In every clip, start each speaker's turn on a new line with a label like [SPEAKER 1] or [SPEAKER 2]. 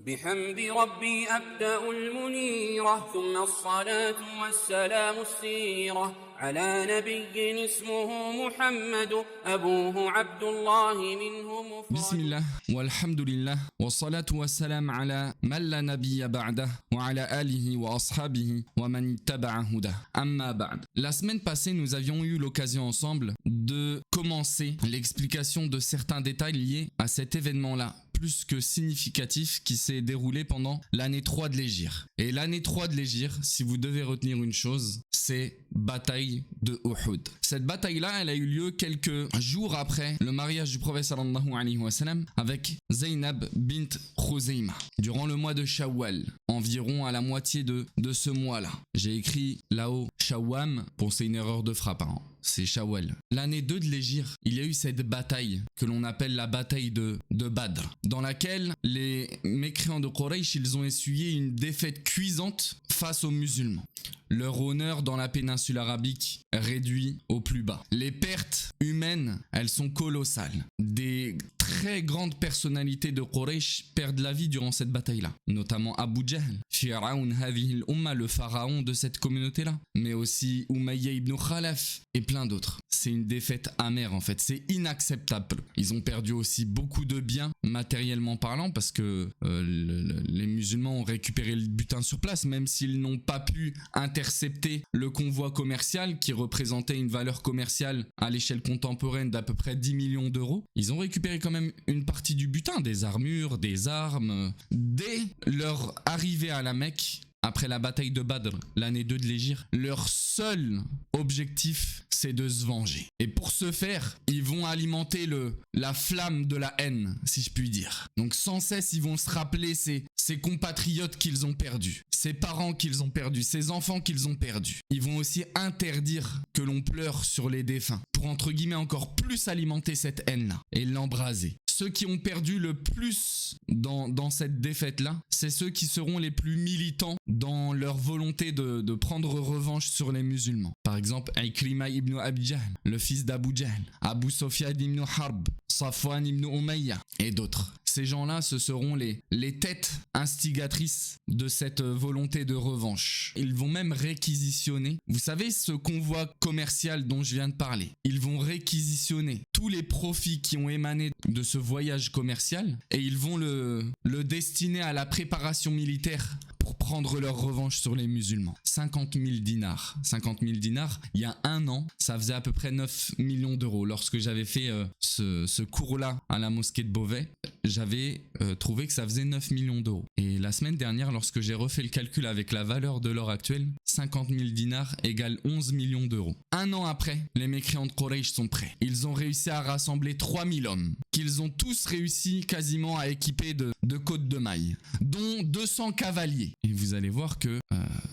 [SPEAKER 1] بحمد ربي أبدأ المنيرة ثم الصلاة والسلام السيرة على نبي اسمه محمد أبوه عبد الله منه مفرد.
[SPEAKER 2] بسم الله والحمد لله والصلاة والسلام على من لا نبي بعده وعلى آله وأصحابه ومن اتبع هداه. أما بعد. La semaine passée, nous avions eu l'occasion ensemble de commencer l'explication de certains détails liés à cet événement-là, plus que significatif, qui s'est déroulé pendant l'année 3 de l'Hégire. Et l'année 3 de l'Hégire, si vous devez retenir une chose, c'est bataille de Uhud. Cette bataille-là, elle a eu lieu quelques jours après le mariage du prophète sallallahu alayhi wa sallam avec Zaynab bint Khuzayma, durant le mois de Shawwal, environ à la moitié de ce mois-là. J'ai écrit là-haut Shawwam, pour c'est une erreur de frappe, hein. C'est Shawwal. L'année 2 de l'Hégire, il y a eu cette bataille que l'on appelle la bataille de Badr, dans laquelle les mécréants de Quraysh, ils ont essuyé une défaite cuisante face aux musulmans. Leur honneur dans la péninsule arabique réduit au plus bas. Les pertes humaines, elles sont colossales. Des très grandes personnalités de Quraysh perdent la vie durant cette bataille-là, notamment Abu Jahl, Fir'aun hadhihi al-umma, le pharaon de cette communauté-là, mais aussi Umayya ibn Khalaf et plein d'autres. C'est une défaite amère en fait, c'est inacceptable. Ils ont perdu aussi beaucoup de biens matériellement parlant parce que les musulmans ont récupéré le butin sur place, même s'ils n'ont pas pu intercepter le convoi commercial qui représentait une valeur commerciale à l'échelle contemporaine d'à peu près 10 millions d'euros. Ils ont récupéré quand même une partie du butin, des armures, des armes. Dès leur arrivée à la Mecque, après la bataille de Badr, l'année 2 de l'Hégire, leur seul objectif, c'est de se venger. Et pour ce faire, ils vont alimenter la flamme de la haine, si je puis dire. Donc sans cesse, ils vont se rappeler ces compatriotes qu'ils ont perdus, ces parents qu'ils ont perdus, ces enfants qu'ils ont perdus. Ils vont aussi interdire que l'on pleure sur les défunts, pour entre guillemets encore plus alimenter cette haine-là et l'embraser. Ceux qui ont perdu le plus dans cette défaite-là, c'est ceux qui seront les plus militants dans leur volonté de prendre revanche sur les musulmans. Par exemple, Ikrima ibn Abi Jahl, le fils d'Abu Jahl, Abu Sufyan ibn Harb, Safwan ibn Umayya et d'autres. Ces gens-là, ce seront les têtes instigatrices de cette volonté de revanche. Ils vont même réquisitionner, vous savez, ce convoi commercial dont je viens de parler. Ils vont réquisitionner tous les profits qui ont émané de ce voyage commercial et ils vont le destiner à la préparation militaire pour prendre leur revanche sur les musulmans. 50 000 dinars. 50 000 dinars, il y a un an, ça faisait à peu près 9 millions d'euros. Lorsque j'avais fait ce cours-là à la mosquée de Beauvais, j'avais trouvé que ça faisait 9 millions d'euros. Et la semaine dernière, lorsque j'ai refait le calcul avec la valeur de l'or actuelle, 50 000 dinars égale 11 millions d'euros. Un an après, les mécréants de Quraysh sont prêts. Ils ont réussi à rassembler 3000 hommes, qu'ils ont tous réussi quasiment à équiper de côtes de mailles, dont 200 cavaliers. Et vous allez voir que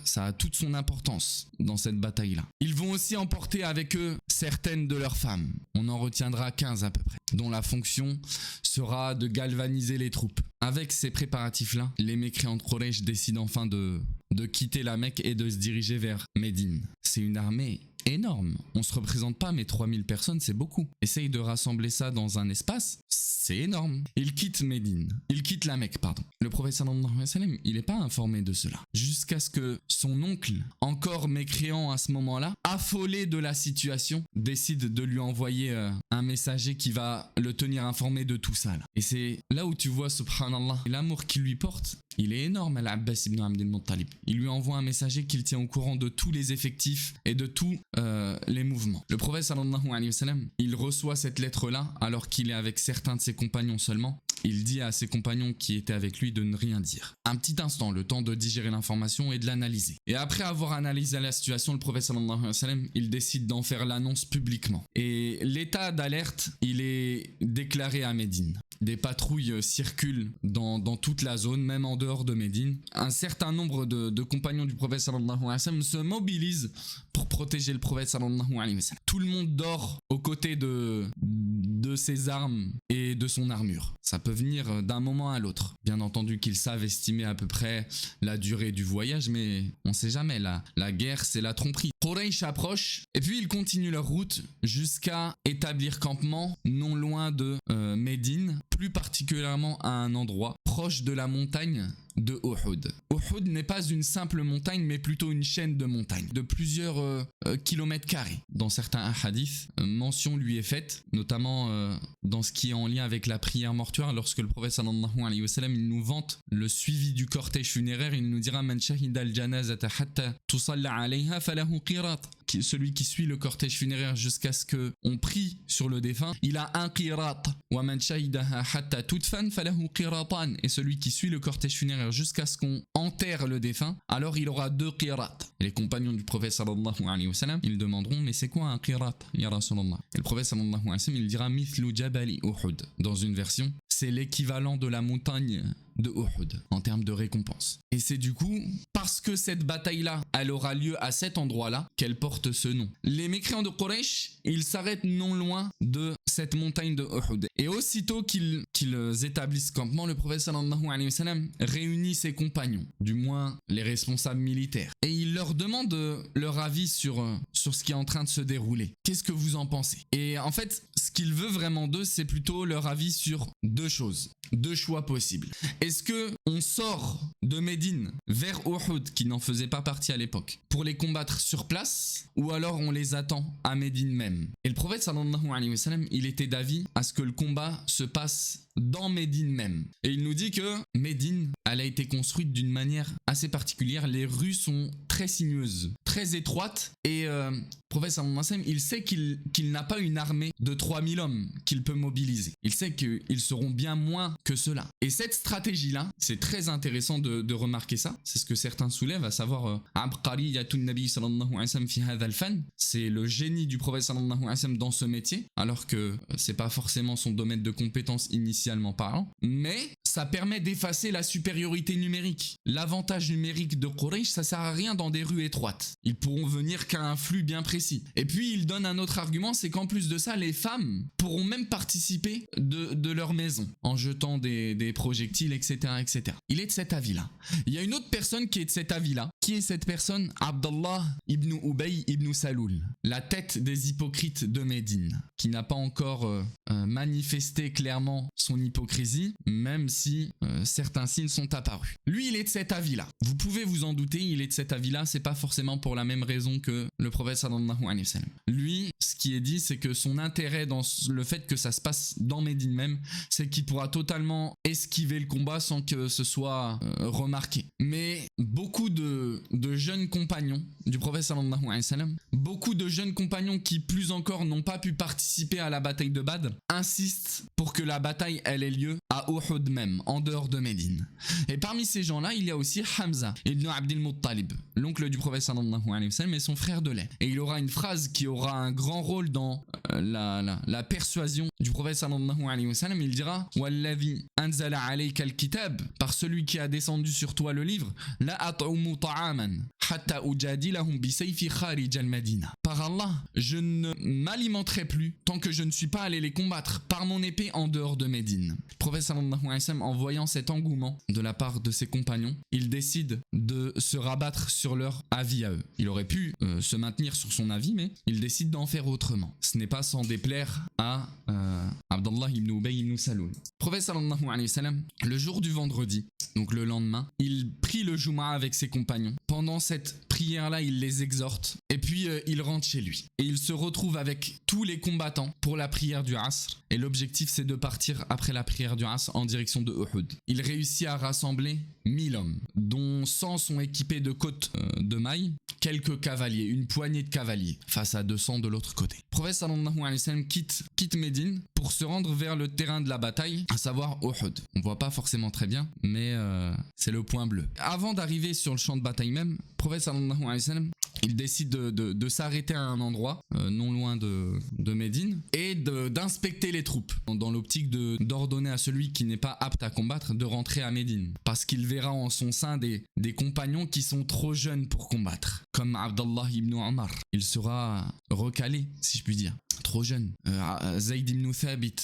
[SPEAKER 2] ça a toute son importance dans cette bataille-là. Ils vont aussi emporter avec eux certaines de leurs femmes. On en retiendra 15 à peu près, dont la fonction sera de galvaniser les troupes. Avec ces préparatifs-là, les mécréants de Quraysh décident enfin de quitter la Mecque et de se diriger vers Médine. C'est une armée énorme. On se représente pas, mais 3000 personnes, c'est beaucoup. Essaye de rassembler ça dans un espace, c'est énorme. Il quitte Médine. Il quitte la Mecque, pardon. Le prophète sallallahu alayhi wa sallam, il n'est pas informé de cela. Jusqu'à ce que son oncle, encore mécréant à ce moment-là, affolé de la situation, décide de lui envoyer un messager qui va le tenir informé de tout ça, là. Et c'est là où tu vois, subhanallah, l'amour qu'il lui porte. Il est énorme, Al-Abbas ibn Abd al-Muttalib. Il lui envoie un messager qu'il tient au courant de tous les effectifs et de tous les mouvements. Le prophète sallallahu alayhi wa sallam, il reçoit cette lettre-là alors qu'il est avec certains de ses compagnons seulement. Il dit à ses compagnons qui étaient avec lui de ne rien dire. Un petit instant, le temps de digérer l'information et de l'analyser. Et après avoir analysé la situation, le prophète sallallahu alayhi wa sallam, il décide d'en faire l'annonce publiquement. Et l'état d'alerte, il est déclaré à Médine. Des patrouilles circulent dans toute la zone, même en dehors de Médine. Un certain nombre de compagnons du prophète sallallahu alayhi wa sallam se mobilisent pour protéger le prophète sallallahu alayhi wa sallam. Tout le monde dort aux côtés de ses armes et de son armure. Ça peut venir d'un moment à l'autre. Bien entendu qu'ils savent estimer à peu près la durée du voyage, mais on sait jamais. La guerre, c'est la tromperie. Quraysh approche et puis ils continuent leur route jusqu'à établir campement non loin de Médine, plus particulièrement à un endroit proche de la montagne de Uhud. Uhud n'est pas une simple montagne, mais plutôt une chaîne de montagnes de plusieurs kilomètres carrés. Dans certains hadiths, mention lui est faite, notamment dans ce qui est en lien avec la prière mortuaire. Lorsque le prophète sallallahu alayhi wa sallam, il nous vante le suivi du cortège funéraire, il nous dira Man shahida al-janazata hatta tusalla alayha falahu qirat. Celui qui suit le cortège funéraire jusqu'à ce qu'on prie sur le défunt, il a un qirat. Wa man shahidaha hatta tudfan falahu qiratan. Et celui qui suit le cortège funéraire jusqu'à ce qu'on enterre le défunt, alors il aura 2 qirats. Et les compagnons du prophète sallallahu alayhi wa sallam, ils demanderont mais c'est quoi un qirat ya Rasulallah? Et le prophète sallallahu alayhi wa sallam, il dira mithlu jabali Uhud. Dans une version, c'est l'équivalent de la montagne de Uhud en termes de récompense. Et c'est du coup parce que cette bataille-là, elle aura lieu à cet endroit-là qu'elle porte ce nom. Les mécréants de Quraysh, ils s'arrêtent non loin de cette montagne de Uhud. Et aussitôt qu'ils établissent campement, le prophète sallallahu alayhi wa sallam réunit ses compagnons, du moins les responsables militaires. Et il leur demande leur avis sur ce qui est en train de se dérouler. Qu'est-ce que vous en pensez? Et en fait, ce qu'il veut vraiment d'eux, c'est plutôt leur avis sur 2 choses. 2 choix possibles. Est-ce que on sort de Médine vers Uhud, qui n'en faisait pas partie à l'époque, pour les combattre sur place, ou alors on les attend à Médine même? Et le prophète sallallahu alayhi wa sallam, il était d'avis à ce que le combat se passe dans Médine même. Et il nous dit que Médine, elle a été construite d'une manière assez particulière. Les rues sont très sinueuses, très étroites. Et le prophète sallallahu alayhi wa sallam, il sait qu'il n'a pas une armée de 3000 hommes qu'il peut mobiliser. Il sait qu'ils seront bien moins que cela. Et cette stratégie-là, c'est très intéressant de remarquer ça. C'est ce que certains soulèvent, à savoir Abqariyatun Nabi sallallahu alayhi wa sallam fi hadha al-fan. C'est le génie du prophète sallallahu alayhi wa sallam dans ce métier, alors que c'est pas forcément son domaine de compétence initialement parlant. Mais ça permet d'effacer la supériorité numérique. L'avantage numérique de Quraysh, ça sert à rien dans des rues étroites. Ils pourront venir qu'à un flux bien précis. Et puis il donne un autre argument, c'est qu'en plus de ça, les femmes pourront même participer de leur maison en jetant des projectiles, etc., etc. Il est de cet avis-là. Il y a une autre personne qui est de cet avis-là. Qui est cette personne? Abdallah ibn Ubay ibn Saloul, la tête des hypocrites de Médine, qui n'a pas encore manifesté clairement son hypocrisie, même si certains signes sont apparus. Lui, il est de cet avis-là. Vous pouvez vous en douter, il est de cet avis-là, c'est pas forcément pour la même raison que le prophète sallallahu alayhi wa sallam. Lui, ce qui est dit, c'est que son intérêt dans le fait que ça se passe dans Médine même, c'est qu'il pourra totalement esquiver le combat sans que ce soit remarqué. Mais beaucoup de jeunes compagnons du prophète sallallahu alayhi wa sallam, beaucoup de jeunes compagnons qui plus encore n'ont pas pu participer à la bataille de Badr, insistent pour que la bataille elle ait lieu à Uhud même, en dehors de Médine. Et parmi ces gens-là, il y a aussi Hamza ibn Abdil Muttalib, l'oncle du prophète sallallahu alayhi wa sallam et son frère de lait. Et il aura une phrase qui aura un grand rôle dans la persuasion du prophète sallallahu alayhi wa sallam. Il dira Wallazi anzala alayka al-kitab, par celui qui a descendu sur toi le livre, la at'umu ta'aman hatta ujadilahum bi sayfi kharij al-Madina. Par Allah, je ne m'alimenterai plus tant que je ne suis pas allé les combattre par mon épée en dehors de Médine. Le prophète sallallahu alayhi wa sallam, en voyant cet engouement de la part de ses compagnons, il décide de se rabattre sur leur avis à eux. Il aurait pu se maintenir sur son avis, mais il décide d'en faire autrement. Ce n'est pas sans déplaire à Abdallah ibn Ubay ibn Saloul. Le prophète sallallahu alayhi wa sallam, le jour du vendredi, donc le lendemain, il prie le Jumu'ah avec ses compagnons. Pendant cette prière-là, il les exhorte et puis il rentre chez lui. Et il se retrouve avec tous les combattants pour la prière du Asr. Et l'objectif, c'est de partir après la prière du Asr en direction de Uhud. Il réussit à rassembler 1000 hommes, dont 100 sont équipés de côtes de mailles, quelques cavaliers, une poignée de cavaliers, face à 200 de l'autre côté. Le prophète sallallahu alayhi wa sallam quitte Médine pour se rendre vers le terrain de la bataille, à savoir Uhud. On voit pas forcément très bien, mais c'est le point bleu. Avant d'arriver sur le champ de bataille même, le prophète sallallahu alayhi wa sallam, il décide de s'arrêter à un endroit non loin de Médine et d'inspecter les troupes dans l'optique d'ordonner à celui qui n'est pas apte à combattre de rentrer à Médine, parce qu'il verra en son sein des compagnons qui sont trop jeunes pour combattre. comme Abdallah ibn Omar. Il sera recalé, si je puis dire. Trop jeune. Zayd ibn Thabit,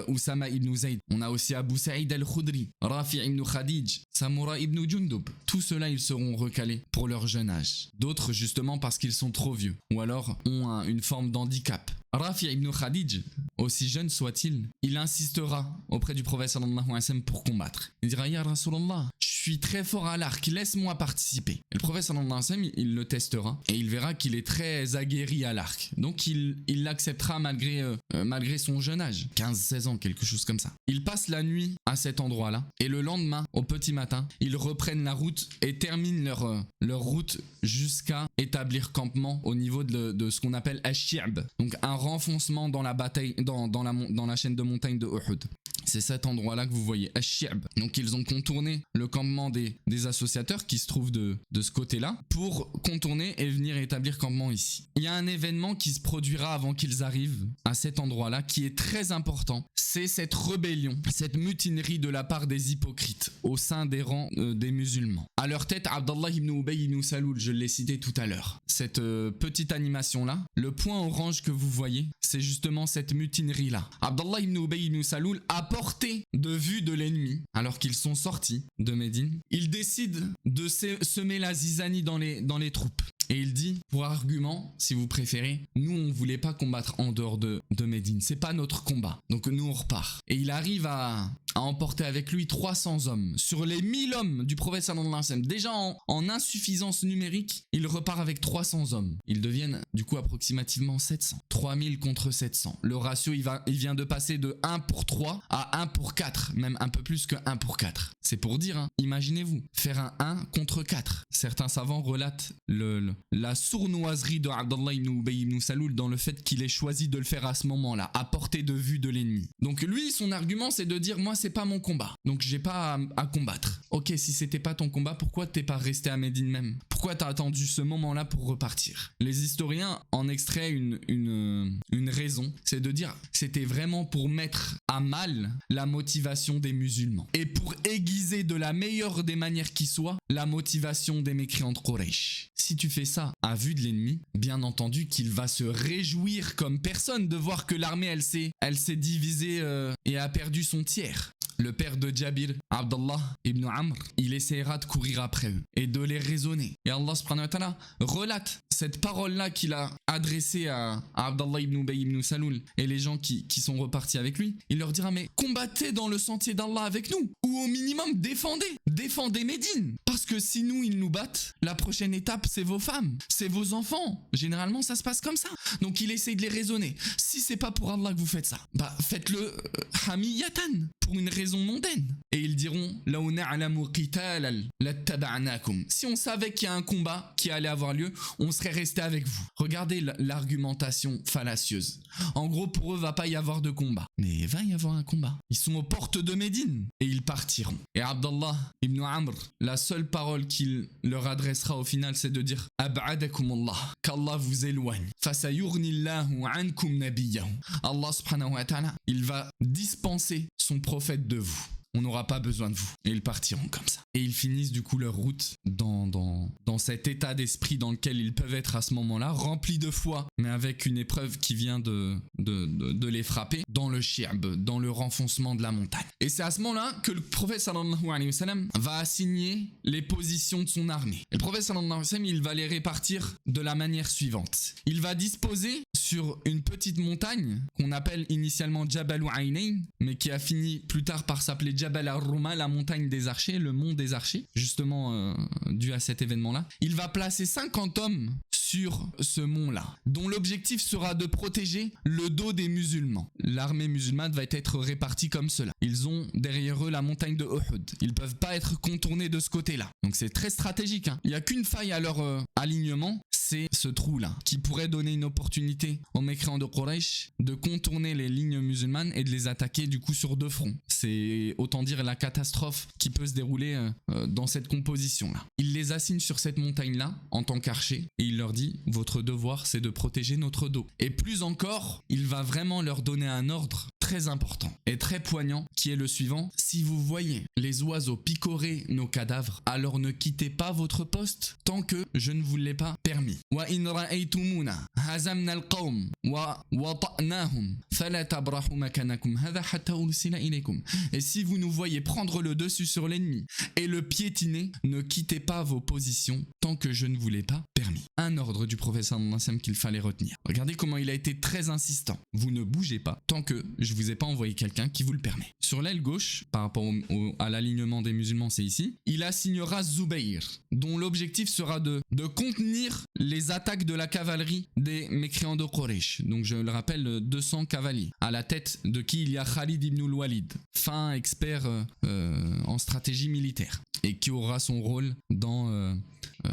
[SPEAKER 2] Oussama ibn Zayd. On a aussi Abu Sa'id al-Khudri, Rafi' ibn Khadij, Samura ibn Jundub. Tous ceux-là, ils seront recalés pour leur jeune âge. D'autres, justement, parce qu'ils sont trop vieux. Ou alors ont une forme d'handicap. Rafi' ibn Khadij, aussi jeune soit-il, il insistera auprès du prophète sallallahu alayhi wa sallam pour combattre. Il dira: Ya Rasulallah, je suis très fort à l'arc, laisse-moi participer. Et le prophète sallallahu alayhi wa sallam, il le testera et il verra qu'il est très aguerri à l'arc. Donc il l'acceptera malgré son jeune âge, 15-16 ans, quelque chose comme ça. Ils passent la nuit à cet endroit-là et le lendemain, au petit matin, ils reprennent la route et terminent leur route jusqu'à établir campement au niveau de ce qu'on appelle Ash-Shi'b, donc un renfoncement dans la bataille, dans la chaîne de montagnes de Uhud. C'est cet endroit-là que vous voyez, Ash-Shi'b. Donc ils ont contourné le campement des associateurs qui se trouvent de ce côté-là pour contourner et venir établir campement ici. Il y a un événement qui se produira avant qu'ils arrivent à cet endroit-là qui est très important. C'est cette rébellion, cette mutinerie de la part des hypocrites au sein des rangs des musulmans. À leur tête, Abdallah ibn Ubay ibn Saloul, je l'ai cité tout à l'heure. Cette petite animation-là, le point orange que vous voyez, c'est justement cette mutinerie-là. Abdallah ibn Ubay ibn Saloul, à portée de vue de l'ennemi, alors qu'ils sont sortis de Médine, il décide de semer la zizanie dans les troupes. Et il dit, pour argument, si vous préférez, nous on voulait pas combattre en dehors de Médine, c'est pas notre combat, donc nous on repart. Et il arrive à emporter avec lui 300 hommes, sur les 1000 hommes du prophète sallallahu alayhi wa sallam. Déjà en insuffisance numérique, il repart avec 300 hommes. Ils deviennent du coup approximativement 700. 3000 contre 700. Le ratio il vient de passer de 1 pour 3 à 1 pour 4, même un peu plus que 1 pour 4. C'est pour dire, hein, imaginez-vous, faire un 1 contre 4. Certains savants relatent la sournoiserie de Abdallah ibn Ubay ibn Saloul dans le fait qu'il ait choisi de le faire à ce moment-là, à portée de vue de l'ennemi. Donc lui, son argument, c'est de dire, moi, c'est pas mon combat, donc j'ai pas à combattre. Ok, si c'était pas ton combat, pourquoi t'es pas resté à Médine même? Pourquoi t'as attendu ce moment-là pour repartir? Les historiens en extraient une raison, c'est de dire, c'était vraiment pour mettre à mal la motivation des musulmans et pour aiguiser de la meilleure des manières qui soit la motivation des mécréants de Quraysh. Si tu fais ça à vue de l'ennemi, bien entendu qu'il va se réjouir comme personne de voir que l'armée elle s'est divisée et a perdu son tiers. Le père de Jabir, Abdallah ibn Amr, il essaiera de courir après eux et de les raisonner. Et Allah subhanahu wa ta'ala relate cette parole-là qu'il a adressée à Abdallah ibn Ubay ibn Saloul et les gens qui sont repartis avec lui. Il leur dira, mais combattez dans le sentier d'Allah avec nous, ou au minimum défendez Médine. Parce que si nous ils nous battent, la prochaine étape c'est vos femmes, c'est vos enfants. Généralement ça se passe comme ça. Donc il essaye de les raisonner. Si c'est pas pour Allah que vous faites ça, bah faites-le hamiyatan, pour une raison mondaine. Et ils diront, si on savait qu'il y a un combat qui allait avoir lieu, on serait resté avec vous. Regardez l'argumentation fallacieuse. En gros, pour eux, va pas y avoir de combat. Mais il va y avoir un combat. Ils sont aux portes de Médine et ils partiront. Et Abdallah ibn Amr, la seule parole qu'il leur adressera au final, c'est de dire Ab'adakumullah, qu'Allah vous éloigne. Fasayurnillahu ankum nabiyahu. Allah subhanahu wa ta'ala, il va dispenser son prophète de vous. On n'aura pas besoin de vous. Et ils partiront comme ça. Et ils finissent du coup leur route dans cet état d'esprit dans lequel ils peuvent être à ce moment-là, remplis de foi, mais avec une épreuve qui vient de les frapper, dans le shi'b, dans le renfoncement de la montagne. Et c'est à ce moment-là que le prophète sallallahu alayhi wa sallam va assigner les positions de son armée. Et le prophète sallallahu alayhi wa sallam, il va les répartir de la manière suivante. Il va disposer sur une petite montagne qu'on appelle initialement Jabal Aynayn, mais qui a fini plus tard par s'appeler Jabal al-Ruma, la montagne des archers, le mont des archers, justement dû à cet événement-là. Il va placer 50 hommes sur ce mont-là, dont l'objectif sera de protéger le dos des musulmans. L'armée musulmane va être répartie comme cela. Ils ont derrière eux la montagne de Uhud. Ils ne peuvent pas être contournés de ce côté-là. Donc c'est très stratégique, hein. Il n'y a qu'une faille à leur alignement, c'est ce trou-là, qui pourrait donner une opportunité aux mécréants de Quraysh de contourner les lignes musulmanes et de les attaquer du coup sur deux fronts. C'est autant dire la catastrophe qui peut se dérouler dans cette composition-là. Il les assigne sur cette montagne-là en tant qu'archers et il leur dit, votre devoir c'est de protéger notre dos. Et plus encore, il va vraiment leur donner un ordre très important et très poignant qui est le suivant. Si vous voyez les oiseaux picorer nos cadavres, alors ne quittez pas votre poste tant que je ne vous l'ai pas permis. Wa in ra'aytumuna hazamna al-qawm wa wata'nahum fala tabrahu makanakum hadha hatta ursila ilaykum. Et si vous nous voyez prendre le dessus sur l'ennemi et le piétiner, ne quittez pas vos positions tant que je ne vous l'ai pas permis. Un ordre du prophète sallallahu alayhi wa sallam qu'il fallait retenir. Regardez comment il a été très insistant. Vous ne bougez pas tant que je vous ai pas envoyé quelqu'un qui vous le permet. Sur l'aile gauche, par rapport à l'alignement des musulmans, c'est ici, il assignera Zubayr, dont l'objectif sera de contenir les attaques de la cavalerie des mécréants de Quraysh. Donc je le rappelle, 200 cavaliers. À la tête de qui il y a Khalid ibn al-Walid, fin expert en stratégie militaire, et qui aura son rôle dans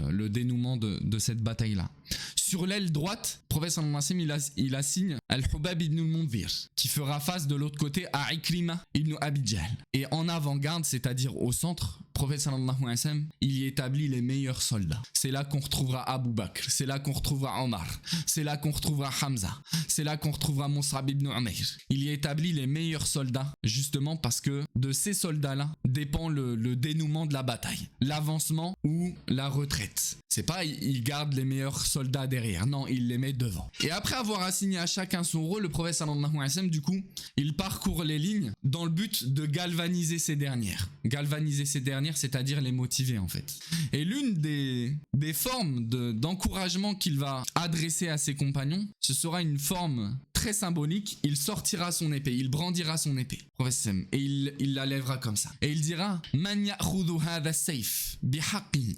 [SPEAKER 2] le dénouement de cette bataille-là. Sur l'aile droite, le prophète sallallahu alayhi wa sallam, il assigne Al-Hubab ibn al-Mundhir, qui fera face de l'autre côté à Ikrima ibn Abi Jahl. Et en avant-garde, c'est-à-dire au centre, le prophète sallallahu alayhi wa sallam, il y établit les meilleurs soldats. C'est là qu'on retrouvera Abu Bakr, c'est là qu'on retrouvera Omar, c'est là qu'on retrouvera Hamza, c'est là qu'on retrouvera Mus'ab ibn Umayr. Il y établit les meilleurs soldats, justement parce que de ces soldats-là dépend le dénouement de la bataille, l'avancement ou la retraite. C'est pas il garde les meilleurs soldats derrière, non, il les met devant. Et après avoir assigné à chacun son rôle, le prophète sallallahu alayhi wa sallam, du coup, il parcourt les lignes dans le but de galvaniser ces dernières. Galvaniser ces dernières, c'est-à-dire les motiver en fait. Et l'une des formes d'encouragement qu'il va adresser à ses compagnons, ce sera une forme très symbolique. Il sortira son épée, il brandira son épée, et il la lèvera comme ça. Et il dira Man ya'khudhu hadha as-sayf bihaqqihi.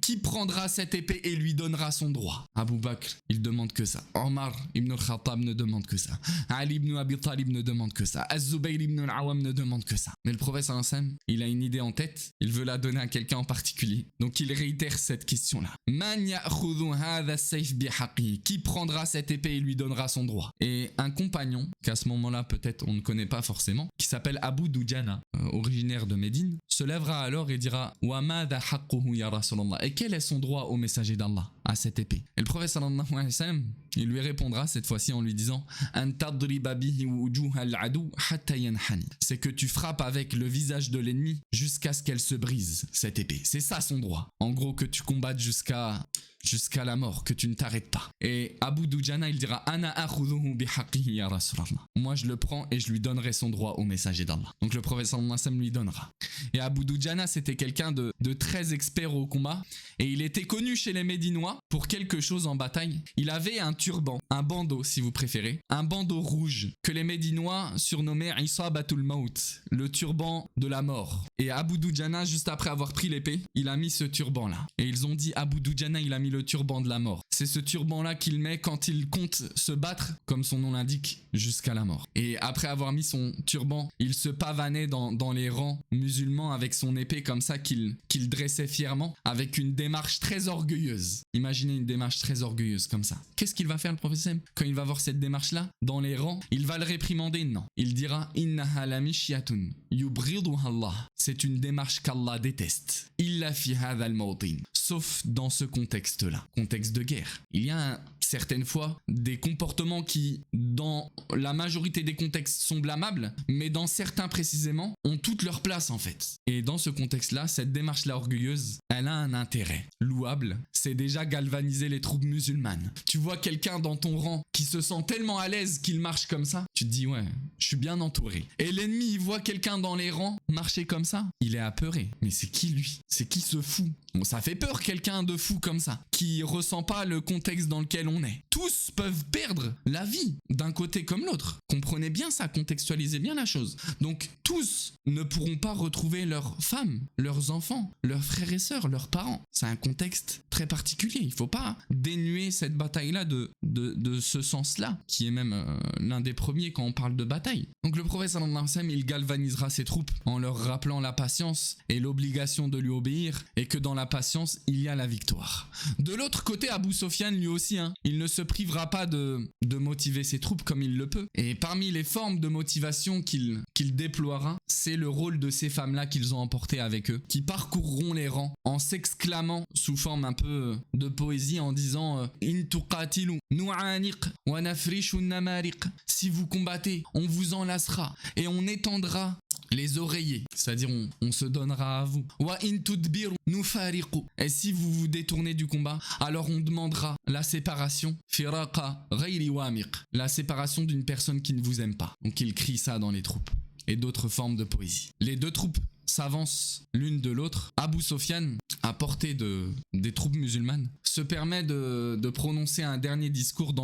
[SPEAKER 2] Qui prendra cette épée et lui donnera son droit? Abu Bakr, il demande que ça. Omar ibn al-Khattab ne demande que ça. Ali ibn Abi Talib ne demande que ça. Az-Zubayr ibn al-Awam ne demande que ça. Mais le prophète sallallahu alayhi wa sallam, il a une idée en tête, il veut la donner à quelqu'un en particulier. Donc il réitère cette question-là. Man ya'khudhu hadha as-sayf bihaqqihi. Qui prendra cette épée et lui donnera son droit? Et un compagnon, qu'à ce moment-là peut-être on ne connaît pas forcément, qui s'appelle Abu Dujana, originaire de Médine, se lèvera alors et dira Wa madha haqquhu ya Rasulullah. Et quel est son droit au messager d'Allah à cette épée? Et le prophète sallallahu alayhi wa sallam, il lui répondra cette fois-ci en lui disant c'est que tu frappes avec le visage de l'ennemi jusqu'à ce qu'elle se brise, cette épée. C'est ça son droit. En gros, que tu combattes jusqu'à la mort, que tu ne t'arrêtes pas. Et Abu Dujana, il dira Ana akhudhuhu bihaqqihi ya Rasulallah. Moi je le prends et je lui donnerai son droit au messager d'Allah. Donc le prophète sallallahu alayhi wa sallam lui donnera. Et Abu Dujana, c'était quelqu'un de très expert au combat, et il était connu chez les Médinois pour quelque chose en bataille. Il avait un turban, un bandeau si vous préférez, un bandeau rouge que les Médinois surnommaient Isabatul Maut, le turban de la mort. Et Abu Dujana, juste après avoir pris l'épée, il a mis ce turban là. Et ils ont dit Abu Dujana, il a mis le turban de la mort. C'est ce turban là qu'il met quand il compte se battre, comme son nom l'indique, jusqu'à la mort. Et après avoir mis son turban, il se pavanait dans les rangs musulmans avec son épée comme ça qu'il dressait fièrement, avec une démarche très orgueilleuse. Imaginez une démarche très orgueilleuse comme ça. Qu'est-ce qu'il va faire le prophète quand il va voir cette démarche là dans les rangs? Il va le réprimander? Non. Il dira Innaha la mishyatun yubriduha Allah. C'est une démarche qu'Allah déteste. Illa fi hadha al-mawtin. Sauf dans ce contexte-là, contexte de guerre. Il y a certaines fois des comportements qui, dans la majorité des contextes, sont blâmables, mais dans certains précisément, ont toute leur place en fait. Et dans ce contexte-là, cette démarche-là orgueilleuse, elle a un intérêt louable. C'est déjà galvaniser les troupes musulmanes. Tu vois quelqu'un dans ton rang qui se sent tellement à l'aise qu'il marche comme ça, tu te dis ouais, je suis bien entouré. Et l'ennemi, il voit quelqu'un dans les rangs marcher comme ça, il est apeuré. Mais c'est qui lui? C'est qui ce fou? Bon, ça fait peur quelqu'un de fou comme ça, qui ressent pas le contexte dans lequel on est. Tous peuvent perdre la vie d'un côté comme l'autre. Comprenez bien ça, contextualisez bien la chose. Donc tous ne pourront pas retrouver leurs femmes, leurs enfants, leurs frères et sœurs, leurs parents. C'est un contexte très particulier. Il faut pas dénuer cette bataille-là de ce sens-là, qui est même l'un des premiers quand on parle de bataille. Donc le prophète sallallahu alayhi wa sallam, il galvanisera ses troupes en leur rappelant la patience et l'obligation de lui obéir, et que dans la patience, il y a la victoire. De l'autre côté, Abu Sofyan lui aussi, il ne se privera pas de motiver ses troupes comme il le peut. Et parmi les formes de motivation qu'il déploiera, c'est le rôle de ces femmes-là qu'ils ont emportées avec eux, qui parcourront les rangs en s'exclamant sous forme un peu de poésie en disant In tuqatilu nu'aniq wa nafrishu namariq. Si vous combattez, on vous enlacera et on étendra les oreillers, c'est-à-dire on se donnera à vous. Wa in tudbiru nufariqu. Et si vous vous détournez du combat, alors on demandera la séparation. Firaqa ghayri wamiq. La séparation d'une personne qui ne vous aime pas. Donc il crie ça dans les troupes. Et d'autres formes de poésie. Les deux troupes s'avancent l'une de l'autre. Abu Sofyan, à portée des troupes musulmanes, se permet de prononcer un dernier discours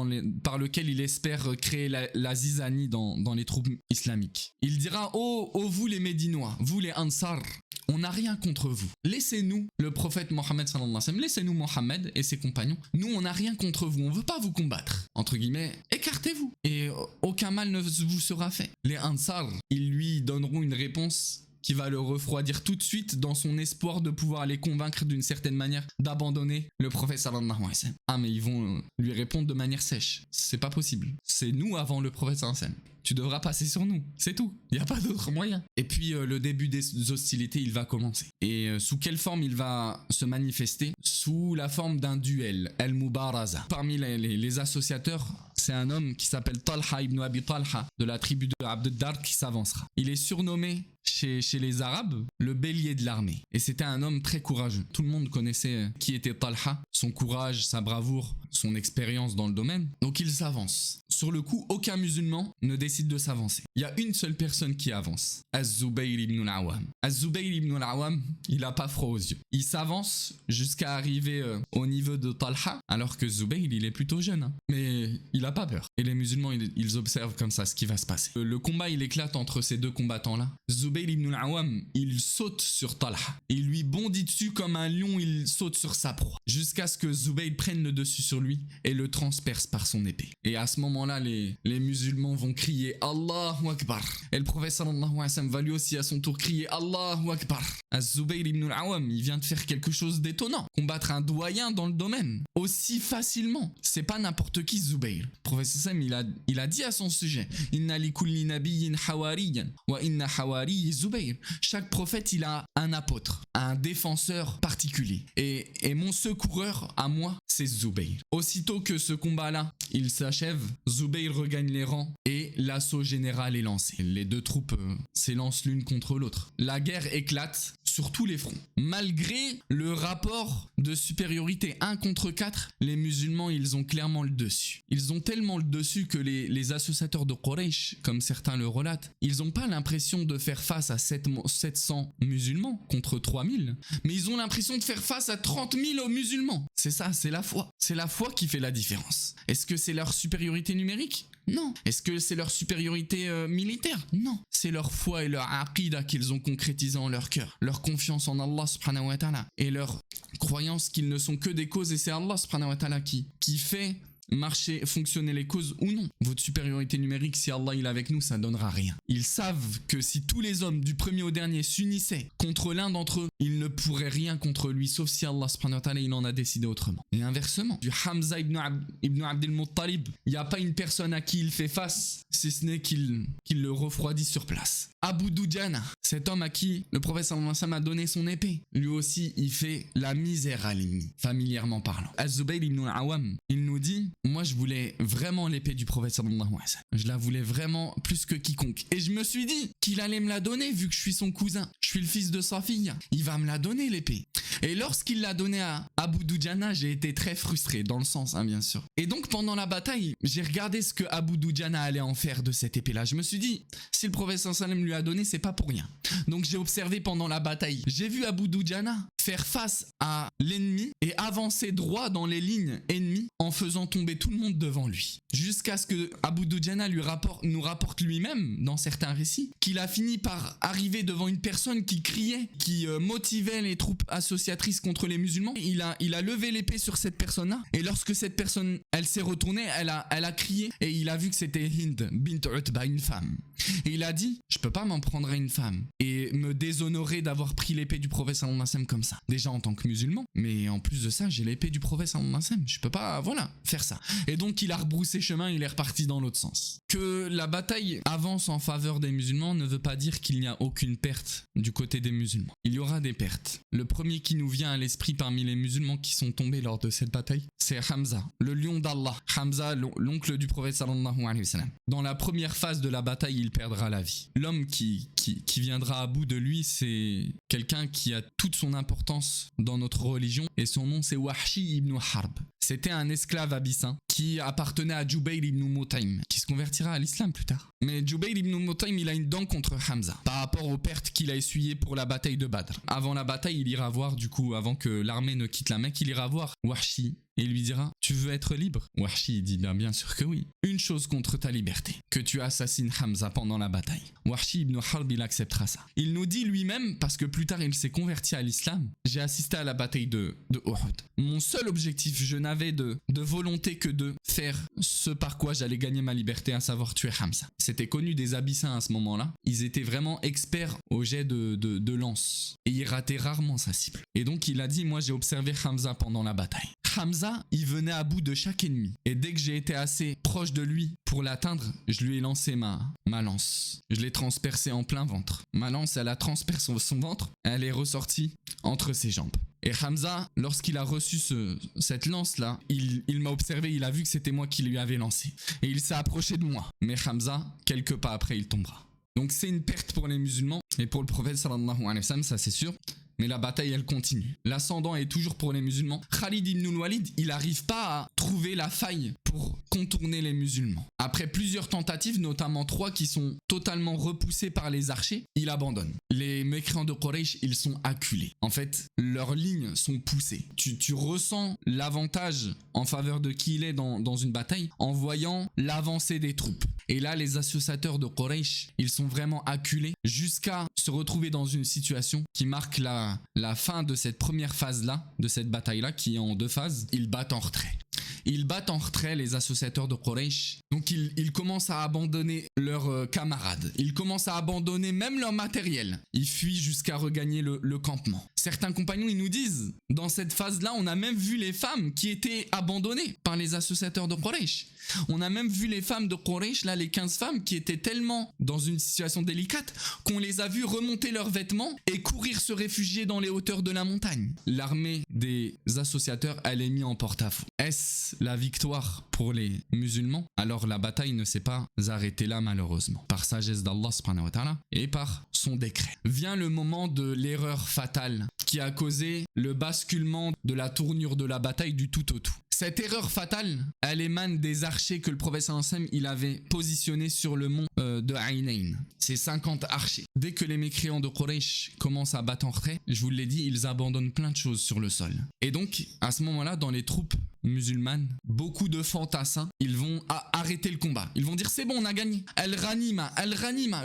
[SPEAKER 2] par lequel il espère créer la zizanie dans les troupes islamiques. Il dira « Oh vous les Médinois, vous les Ansar, on n'a rien contre vous. Laissez-nous, le prophète Mohammed sallallahu alayhi wa sallam, laissez-nous Mohammed et ses compagnons. Nous, on n'a rien contre vous, on veut pas vous combattre. Entre guillemets, écartez-vous et aucun mal ne vous sera fait. » Les Ansar, ils lui donneront une réponse qui va le refroidir tout de suite dans son espoir de pouvoir les convaincre d'une certaine manière d'abandonner le prophète sallallahu alayhi wa sallam. Ah mais ils vont lui répondre de manière sèche. C'est pas possible. C'est nous avant le prophète sallallahu alayhi wa sallam. Tu devras passer sur nous, c'est tout. Il n'y a pas d'autre moyen. Et puis le début des hostilités, il va commencer. Et sous quelle forme il va se manifester? Sous la forme d'un duel, al-Mubaraza. Parmi les associateurs, c'est un homme qui s'appelle Talha ibn Abi Talha, de la tribu de Abd-Dar, qui s'avancera. Il est surnommé chez les Arabes le bélier de l'armée. Et c'était un homme très courageux. Tout le monde connaissait qui était Talha, son courage, sa bravoure, son expérience dans le domaine. Donc il s'avance. Sur le coup, aucun musulman ne décide de s'avancer. Il y a une seule personne qui avance, Az-Zubayr ibn al-Awwam. Az-Zubayr ibn al-Awwam, il n'a pas froid aux yeux. Il s'avance jusqu'à arriver au niveau de Talha, alors que Zubayr, il est plutôt jeune. Mais il n'a pas peur. Et les musulmans, ils observent comme ça ce qui va se passer. Le combat, il éclate entre ces deux combattants-là. Zubayr ibn al-Awwam, il saute sur Talha. Il lui bondit dessus comme un lion, il saute sur sa proie. Jusqu'à ce que Zubayr prenne le dessus sur lui et le transperce par son épée. Et à ce moment-là, les musulmans vont crier Allahu Akbar. Et le prophète sallallahu alayhi wa sallam va lui aussi à son tour crier Allahu Akbar. Az-Zubayr ibn al-Awwam, il vient de faire quelque chose d'étonnant. Combattre un doyen dans le domaine aussi facilement. C'est pas n'importe qui Zubayr. Le prophète sallallahu alayhi wa sallam, il a dit à son sujet Inna li kulli nabiyyin hawariyan wa inna hawari Zubayr. Chaque prophète, il a un apôtre, un défenseur particulier. Et mon secoureur à moi, c'est Zubayr. Aussitôt que ce combat-là, il s'achève, Zubayr regagne les rangs et l'assaut général est lancé. Les deux troupes s'élancent l'une contre l'autre. La guerre éclate sur tous les fronts. Malgré le rapport de supériorité 1 contre 4, les musulmans, ils ont clairement le dessus. Ils ont tellement le dessus que les associateurs de Quraysh, comme certains le relatent, ils n'ont pas l'impression de faire face à 700 musulmans contre 3000, mais ils ont l'impression de faire face à 30 000 musulmans. C'est ça, c'est la foi. C'est la foi qui fait la différence. Est-ce que c'est leur supériorité numérique? Non. Est-ce que c'est leur supériorité militaire? Non. C'est leur foi et leur aqida qu'ils ont concrétisé en leur cœur. Leur confiance en Allah subhanahu wa ta'ala. Et leur croyance qu'ils ne sont que des causes et c'est Allah subhanahu wa ta'ala qui fait marcher, fonctionner les causes ou non. Votre supériorité numérique, si Allah il est avec nous, ça ne donnera rien. Ils savent que si tous les hommes du premier au dernier s'unissaient contre l'un d'entre eux, ils ne pourraient rien contre lui, sauf si Allah subhanahu wa ta'ala il en a décidé autrement. Et inversement, du Hamza ibn Abdel Muttalib, il n'y a pas une personne à qui il fait face, si ce n'est qu'il le refroidit sur place. Abu Dujana, cet homme à qui le prophète sallallahu alayhi wa sallam a donné son épée, lui aussi il fait la misère à l'ennemi, familièrement parlant. Az-Zubayr ibn al-Awwam, il nous dit moi je voulais vraiment l'épée du prophète sallallahu alayhi wa sallam. Je la voulais vraiment plus que quiconque. Et je me suis dit qu'il allait me la donner vu que je suis son cousin. Je suis le fils de sa fille. Il va me la donner l'épée. Et lorsqu'il l'a donnée à Abu Dujana, j'ai été très frustré, dans le sens, bien sûr. Et donc pendant la bataille, j'ai regardé ce que Abu Dujana allait en faire de cette épée-là. Je me suis dit, si le prophète sallallahu alayhi wa sallam lui a donné, c'est pas pour rien. Donc j'ai observé pendant la bataille. J'ai vu Abu Dujana faire face à l'ennemi et avancer droit dans les lignes ennemies en faisant tomber tout le monde devant lui. Jusqu'à ce que Abu Dujana nous rapporte lui-même, dans certains récits, qu'il a fini par arriver devant une personne qui criait, qui motivait les troupes associatives initiatrice contre les musulmans. Il a levé l'épée sur cette personne-là. Et lorsque cette personne, elle s'est retournée, elle a crié. Et il a vu que c'était Hind bint Utba, une femme. Et il a dit, je peux pas m'en prendre à une femme et me déshonorer d'avoir pris l'épée du prophète sallallahu alayhi wa sallam comme ça. Déjà en tant que musulman, mais en plus de ça, j'ai l'épée du prophète sallallahu alayhi wa sallam. Je peux pas, faire ça. Et donc il a rebroussé chemin, il est reparti dans l'autre sens. Que la bataille avance en faveur des musulmans ne veut pas dire qu'il n'y a aucune perte du côté des musulmans. Il y aura des pertes. Le premier qui nous vient à l'esprit parmi les musulmans qui sont tombés lors de cette bataille, c'est Hamza, le lion d'Allah. Hamza, l'oncle du prophète sallallahu alayhi wa sallam. Dans la première phase de la bataille, il perdra la vie. L'homme qui viendra à bout de lui, c'est quelqu'un qui a toute son importance dans notre religion et son nom c'est Wahshi ibn Harb. C'était un esclave abyssin qui appartenait à Jubayr ibn Mutaim, qui se convertira à l'islam plus tard. Mais Jubayr ibn Mutaim, il a une dent contre Hamza par rapport aux pertes qu'il a essuyées pour la bataille de Badr. Avant la bataille, il ira voir, avant que l'armée ne quitte la Mecque, il ira voir Wahshi et il lui dira, tu veux être libre? Wahshi dit, bien sûr que oui. Une chose contre ta liberté, que tu assassines Hamza pendant la bataille. Wahshi ibn Harb, il acceptera ça. Il nous dit lui-même, parce que plus tard il s'est converti à l'islam, j'ai assisté à la bataille de Uhud. Mon seul objectif, je n'avais de volonté que de faire ce par quoi j'allais gagner ma liberté, à savoir tuer Hamza. C'était connu des abyssins à ce moment-là. Ils étaient vraiment experts au jet de lance. Et ils rataient rarement sa cible. Et donc il a dit, moi j'ai observé Hamza pendant la bataille. Hamza, il venait à bout de chaque ennemi. Et dès que j'ai été assez proche de lui pour l'atteindre, je lui ai lancé ma lance. Je l'ai transpercé en plein ventre. Ma lance, elle a transpercé son ventre. Elle est ressortie entre ses jambes. Et Hamza, lorsqu'il a reçu cette lance-là, il m'a observé, il a vu que c'était moi qui lui avais lancé. Et il s'est approché de moi. Mais Hamza, quelques pas après, il tombera. Donc c'est une perte pour les musulmans. Et pour le prophète sallallahu alayhi wa sallam, ça c'est sûr. Mais la bataille, elle continue. L'ascendant est toujours pour les musulmans. Khalid ibn al-Walid, il n'arrive pas à trouver la faille pour contourner les musulmans. Après plusieurs tentatives, notamment 3 qui sont totalement repoussées par les archers, il abandonne. Les mécréants de Quraysh, ils sont acculés. En fait, leurs lignes sont poussées. Tu ressens l'avantage en faveur de qui il est dans une bataille en voyant l'avancée des troupes. Et là, les associateurs de Quraysh, ils sont vraiment acculés jusqu'à se retrouver dans une situation qui marque la fin de cette première phase-là, de cette bataille-là, qui est en 2 phases. Ils battent en retrait. Ils battent en retrait les associateurs de Quraysh. Donc ils commencent à abandonner leurs camarades. Ils commencent à abandonner même leur matériel. Ils fuient jusqu'à regagner le campement. Certains compagnons, ils nous disent, dans cette phase-là, on a même vu les femmes qui étaient abandonnées par les associateurs de Quraysh. On a même vu les femmes de Quraysh, là, les 15 femmes qui étaient tellement dans une situation délicate qu'on les a vues remonter leurs vêtements et courir se réfugier dans les hauteurs de la montagne. L'armée des associateurs, elle est mise en porte-à-faux. Est-ce la victoire pour les musulmans? Alors la bataille ne s'est pas arrêtée là, malheureusement, par sagesse d'Allah subhanahu wa ta'ala et par son décret. Vient le moment de l'erreur fatale qui a causé le basculement de la tournure de la bataille du tout au tout. Cette erreur fatale, elle émane des archers que le prophète sallallahu alayhi wa sallam, il avait positionnés sur le mont de Aïnaïn. C'est 50 archers. Dès que les mécréants de Quraysh commencent à battre en retrait, je vous l'ai dit, ils abandonnent plein de choses sur le sol. Et donc, à ce moment-là, dans les troupes musulmanes, beaucoup de fantassins, ils vont arrêter le combat. Ils vont dire, c'est bon, on a gagné. Al-Ghanima,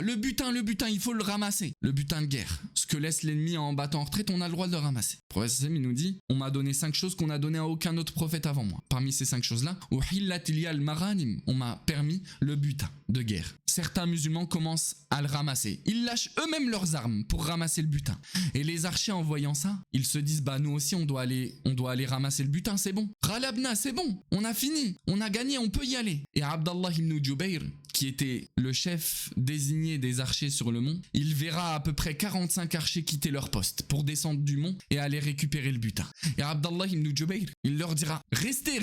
[SPEAKER 2] le butin, il faut le ramasser. Le butin de guerre. Ce que laisse l'ennemi en battant en retraite, on a le droit de le ramasser. Le prophète sallallahu alayhi wa sallam, il nous dit, on m'a donné 5 choses qu'on n'a donné à aucun autre prophète avant moi. Parmi ces 5 choses-là, on m'a permis le butin de guerre. Certains musulmans commencent à le ramasser. Ils lâchent eux-mêmes leurs armes pour ramasser le butin. Et les archers, en voyant ça, ils se disent, nous aussi, on doit aller ramasser le butin, c'est bon. Ghalabna, c'est bon, on a fini, on a gagné, on peut y aller. Et Abdallah ibn Jubayr, qui était le chef désigné des archers sur le mont, il verra à peu près 45 archers quitter leur poste pour descendre du mont et aller récupérer le butin. Et Abdallah ibn Jubayr, il leur dira, restez,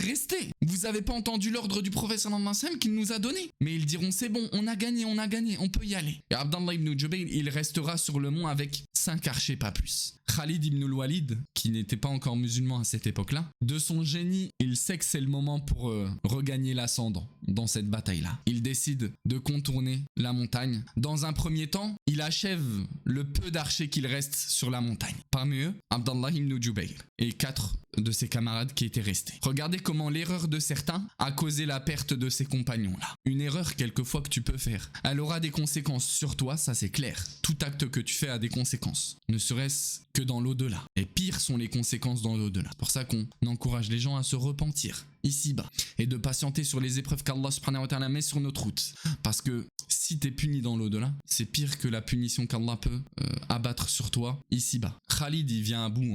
[SPEAKER 2] vous avez pas entendu l'ordre du prophète sallallahu alayhi wa sallam qu'il nous a donné? Mais ils diront, c'est bon, on a gagné, on peut y aller. Et Abdallah ibn Jubayr, il restera sur le mont avec 5 archers, pas plus. Khalid ibn al-Walid, qui n'était pas encore musulman à cette époque-là, de son génie, il sait que c'est le moment pour regagner l'ascendant dans cette bataille-là. Il décide de contourner la montagne. Dans un premier temps, il achève le peu d'archers qu'il reste sur la montagne. Parmi eux, Abdallah ibn Jubayr et 4 de ses camarades qui étaient restés. Regardez comment l'erreur de certains a causé la perte de ses compagnons-là. Une erreur quelquefois que tu peux faire, elle aura des conséquences sur toi, ça c'est clair. Tout acte que tu fais a des conséquences, ne serait-ce que dans l'au-delà. Et pire sont sont les conséquences dans l'au-delà. C'est pour ça qu'on encourage les gens à se repentir ici-bas et de patienter sur les épreuves qu'Allah subhanahu wa ta'ala met sur notre route. Parce que si t'es puni dans l'au-delà, c'est pire que la punition qu'Allah peut abattre sur toi ici-bas. Khalid, il vient à bout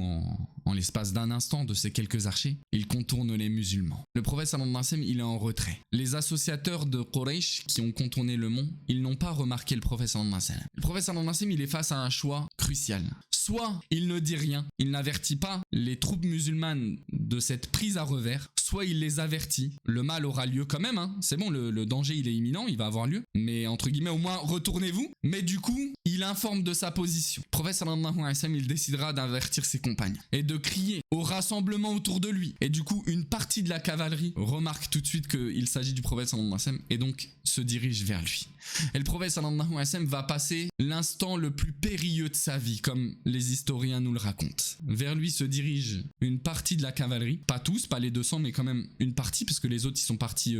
[SPEAKER 2] en l'espace d'un instant de ces quelques archers. Il contourne les musulmans. Le prophète sallallahu alayhi wa sallam, il est en retrait. Les associateurs de Quraysh qui ont contourné le mont, ils n'ont pas remarqué le prophète sallallahu alayhi wa sallam. Le prophète sallallahu alayhi wa sallam, il est face à un choix crucial. Soit il ne dit rien, il n'avertit pas les troupes musulmanes de cette prise à revers, soit il les avertit, le mal aura lieu quand même, hein. C'est bon, le danger il est imminent, il va avoir lieu, mais entre guillemets au moins retournez-vous, mais du coup il informe de sa position. Le prophète sallallahu alayhi wa sallam, il décidera d'avertir ses compagnes et de crier au rassemblement autour de lui, et du coup une partie de la cavalerie remarque tout de suite qu'il s'agit du prophète sallallahu alayhi wa sallam et donc se dirige vers lui. Et le prophète sallallahu alayhi wa sallam va passer l'instant le plus périlleux de sa vie, comme les historiens nous le racontent. Vers lui se dirige une partie de la cavalerie, pas tous, pas les 200, mais quand même une partie, parce que les autres ils sont partis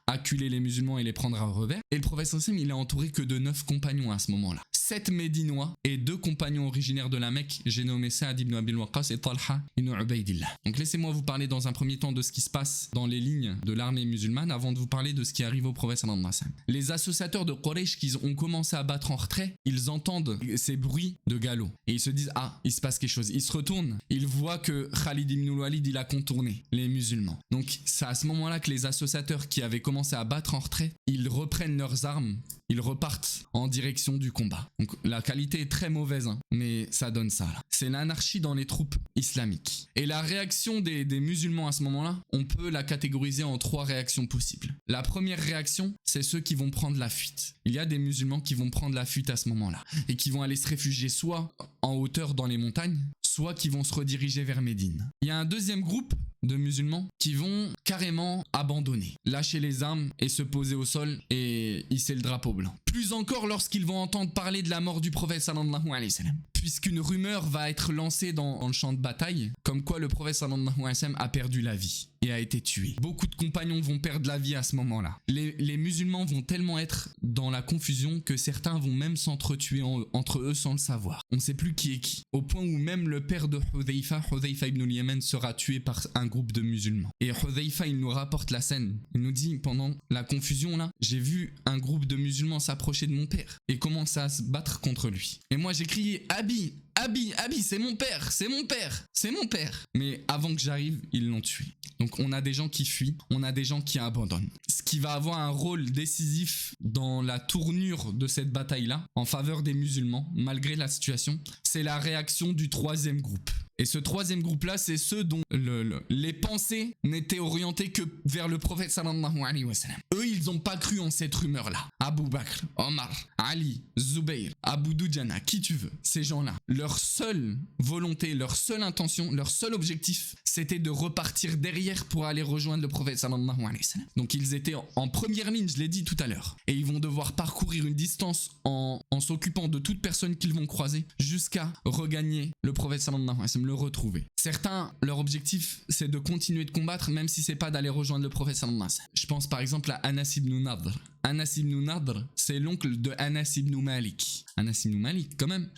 [SPEAKER 2] acculer les musulmans et les prendre à revers. Et le prophète sallallahu alayhi wa sallam, il est entouré que de 9 compagnons à ce moment-là. 7 Médinois et 2 compagnons originaires de la Mecque, j'ai nommé Saad ibn Abi Waqqas et Talha ibn Ubaydillah. Donc laissez-moi vous parler dans un premier temps de ce qui se passe dans les lignes de l'armée musulmane avant de vous parler de ce qui arrive au prophète sallallahu alayhi wa sallam. Les associateurs de Quraysh qui ont commencé à battre en retrait, ils entendent ces bruits de galop et ils se disent ah, il se passe quelque chose. Ils se retournent, ils voient que Khalid ibn Walid il a contourné les musulmans. Donc c'est à ce moment-là que les associateurs qui avaient commencé à battre en retrait, ils reprennent leurs armes, ils repartent en direction du combat. Donc la qualité est très mauvaise, hein, mais ça donne ça là. C'est l'anarchie dans les troupes islamiques. Et la réaction des musulmans à ce moment-là, on peut la catégoriser en 3 réactions possibles. La première réaction, c'est ceux qui vont prendre la fuite. Il y a des musulmans qui vont prendre la fuite à ce moment-là et qui vont aller se réfugier soit en hauteur dans les montagnes, soit qui vont se rediriger vers Médine. Il y a un deuxième groupe de musulmans qui vont carrément abandonner, lâcher les armes et se poser au sol et hisser le drapeau blanc. Plus encore lorsqu'ils vont entendre parler de la mort du prophète sallallahu alayhi wa sallam, puisqu'une rumeur va être lancée dans le champ de bataille, comme quoi le prophète sallallahu alayhi wa sallam a perdu la vie et a été tué. Beaucoup de compagnons vont perdre la vie à ce moment-là. Les musulmans vont tellement être dans la confusion que certains vont même s'entretuer entre eux sans le savoir. On ne sait plus qui est qui. Au point où même le père de Hudhayfa ibn al-Yaman, sera tué par un groupe de musulmans. Et Hudhayfa, il nous rapporte la scène. Il nous dit, pendant la confusion là, j'ai vu un groupe de musulmans s'approcher de mon père et commencer à se battre contre lui. Et moi j'ai crié, Abi, c'est mon père, c'est mon père, c'est mon père. Mais avant que j'arrive, ils l'ont tué. Donc on a des gens qui fuient, on a des gens qui abandonnent. Ce qui va avoir un rôle décisif dans la tournure de cette bataille-là, en faveur des musulmans, malgré la situation, c'est la réaction du 3e groupe. Et ce 3e groupe-là, c'est ceux dont les pensées n'étaient orientées que vers le prophète sallallahu alayhi wa sallam. Eux, ils n'ont pas cru en cette rumeur-là. Abu Bakr, Omar, Ali, Zubayr, Abu Dujana, qui tu veux, ces gens-là. Leur seule volonté, leur seule intention, leur seul objectif, c'était de repartir derrière pour aller rejoindre le prophète sallallahu alayhi wa sallam. Donc ils étaient en première ligne, je l'ai dit tout à l'heure. Et ils vont devoir parcourir une distance en s'occupant de toute personne qu'ils vont croiser jusqu'à regagner le prophète sallallahu alayhi wa sallam, le retrouver. Certains, leur objectif, c'est de continuer de combattre, même si c'est pas d'aller rejoindre le prophète sallallahu alayhi wa sallam. Je pense par exemple à Anas ibn Nadr. Anas ibn Nadr, c'est l'oncle de Anas ibn Malik. Anas ibn Malik, quand même.